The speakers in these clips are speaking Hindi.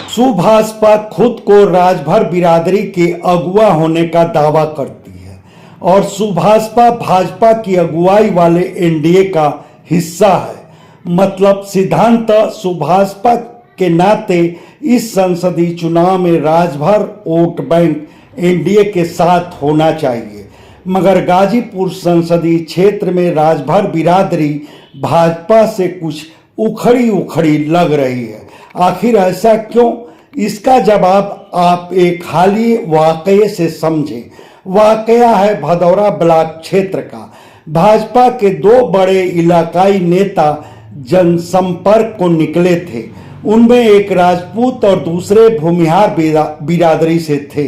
सुभाषपा खुद को राजभर बिरादरी के अगुवा होने का दावा करती है और सुभाषपा भाजपा की अगुवाई वाले एनडीए का हिस्सा है। मतलब सिद्धांत सुभाषपा के नाते इस संसदीय चुनाव में राजभर वोट बैंक एनडीए के साथ होना चाहिए, मगर गाजीपुर संसदीय क्षेत्र में राजभर बिरादरी भाजपा से कुछ उखड़ी उखड़ी लग रही है। आखिर ऐसा क्यों? इसका जवाब आप एक हालिया वाकये से समझें। वाकया है भदौरा ब्लॉक क्षेत्र का। भाजपा के दो बड़े इलाकाई नेता जनसंपर्क को निकले थे। उनमें एक राजपूत और दूसरे भूमिहार बिरादरी से थे।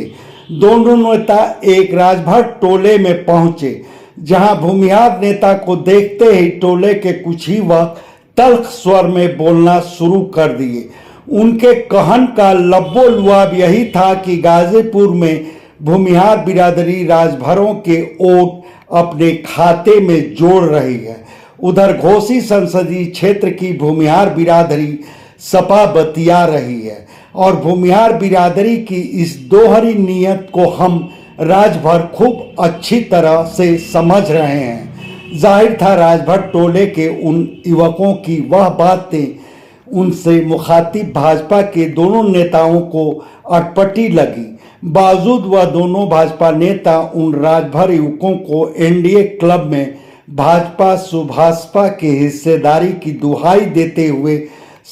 दोनों नेता एक राजभर टोले में पहुंचे, जहां भूमिहार नेता को देखते ही टोले के कुछ ही वक्त तल्ख स्वर में बोलना शुरू कर दिए। उनके कहन का लब्बो लुआब यही था कि गाजीपुर में भूमिहार बिरादरी राजभरों के वोट अपने खाते में जोड़ रही है। उधर घोसी संसदीय क्षेत्र की भूमिहार बिरादरी सपा बतिया रही है और भूमिहार बिरादरी की इस दोहरी नीयत को हम राजभर खूब अच्छी तरह से समझ रहे हैं। जाहिर था राजभर टोले के उन युवकों की वह बातें उनसे मुखातिब भाजपा के दोनों नेताओं को अटपटी लगी। बावजूद वह दोनों भाजपा नेता उन राजभर युवकों को एनडीए क्लब में भाजपा सुभाषपा की हिस्सेदारी की दुहाई देते हुए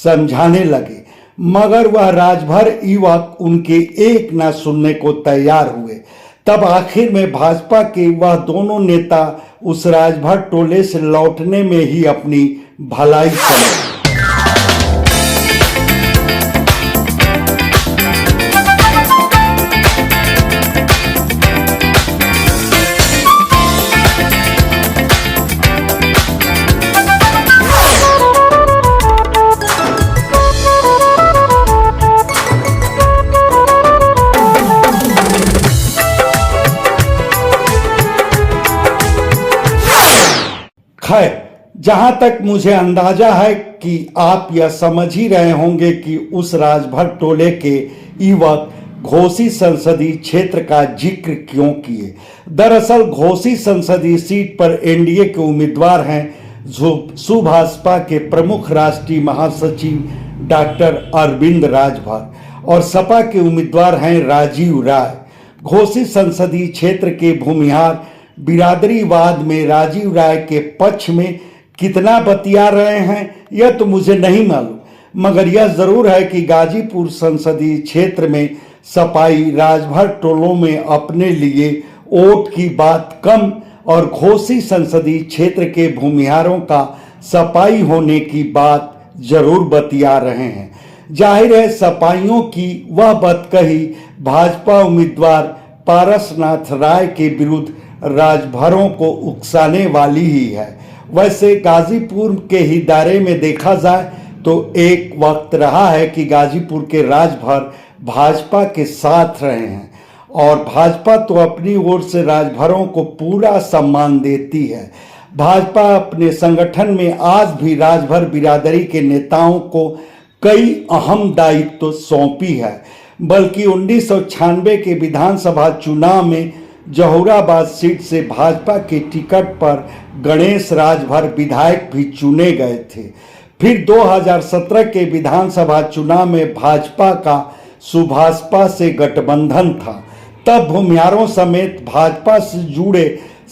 समझाने लगे, मगर वह राजभर युवक उनके एक न सुनने को तैयार हुए। तब आखिर में भाजपा के वह दोनों नेता उस राजभर टोले से लौटने में ही अपनी भलाई समझे। खैर, जहां तक मुझे अंदाजा है कि आप यह समझ ही रहे होंगे कि उस राजभर टोले के युवक घोसी संसदीय क्षेत्र का जिक्र क्यों किए। दरअसल घोसी संसदीय सीट पर एनडीए के उम्मीदवार हैं सुभाषपा के प्रमुख राष्ट्रीय महासचिव डॉक्टर अरविंद राजभर और सपा के उम्मीदवार हैं राजीव राय। घोसी संसदीय क्षेत्र के भूमिहार बिरादरीवाद में राजीव राय के पक्ष में कितना बतिया रहे हैं यह तो मुझे नहीं मालूम, मगर यह जरूर है कि गाजीपुर संसदीय क्षेत्र में सपाई राजभर टोलों में अपने लिए वोट की बात कम और घोसी संसदीय क्षेत्र के भूमिहारों का सपाई होने की बात जरूर बतिया रहे हैं। जाहिर है सपाइयों की वह बतकही भाजपा उम्मीदवार पारसनाथ राय के विरुद्ध राजभरों को उकसाने वाली ही है। वैसे गाजीपुर के ही दायरे में देखा जाए तो एक वक्त रहा है कि गाजीपुर के राजभर भाजपा के साथ रहे हैं और भाजपा तो अपनी ओर से राजभरों को पूरा सम्मान देती है। भाजपा अपने संगठन में आज भी राजभर बिरादरी के नेताओं को कई अहम दायित्व सौंपी है, बल्कि 1996 के विधानसभा चुनाव में जहूराबाद सीट से भाजपा के टिकट पर गणेश राजभर विधायक भी चुने गए थे। फिर 2017 के विधानसभा चुनाव में भाजपा का सुभाषपा से गठबंधन था। तब भूमिहारों समेत भाजपा से जुड़े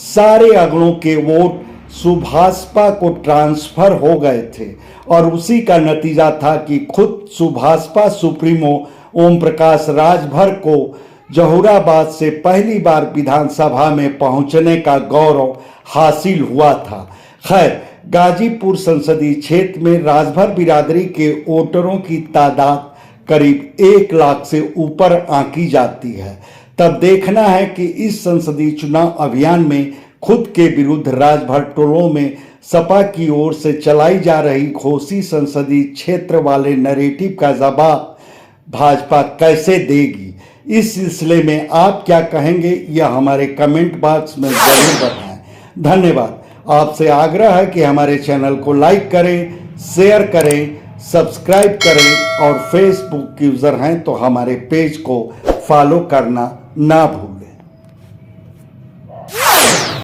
सारे अगड़ों के वोट सुभाषपा को ट्रांसफर हो गए थे और उसी का नतीजा था कि खुद सुभाषपा सुप्रीमो ओम प्रकाश राजभर को जहूराबाद से पहली बार विधानसभा में पहुंचने का गौरव हासिल हुआ था। खैर, गाजीपुर संसदीय क्षेत्र में राजभर बिरादरी के वोटरों की तादाद करीब 1 लाख से ऊपर आंकी जाती है। तब देखना है कि इस संसदीय चुनाव अभियान में खुद के विरुद्ध राजभर टोलों में सपा की ओर से चलाई जा रही घोसी संसदीय क्षेत्र वाले नैरेटिव का जवाब भाजपा कैसे देगी। इस सिलसिले में आप क्या कहेंगे यह हमारे कमेंट बॉक्स में जरूर बताएं। धन्यवाद। आपसे आग्रह है कि हमारे चैनल को लाइक करें, शेयर करें सब्सक्राइब करें और फेसबुक यूज़र हैं तो हमारे पेज को फॉलो करना ना भूलें।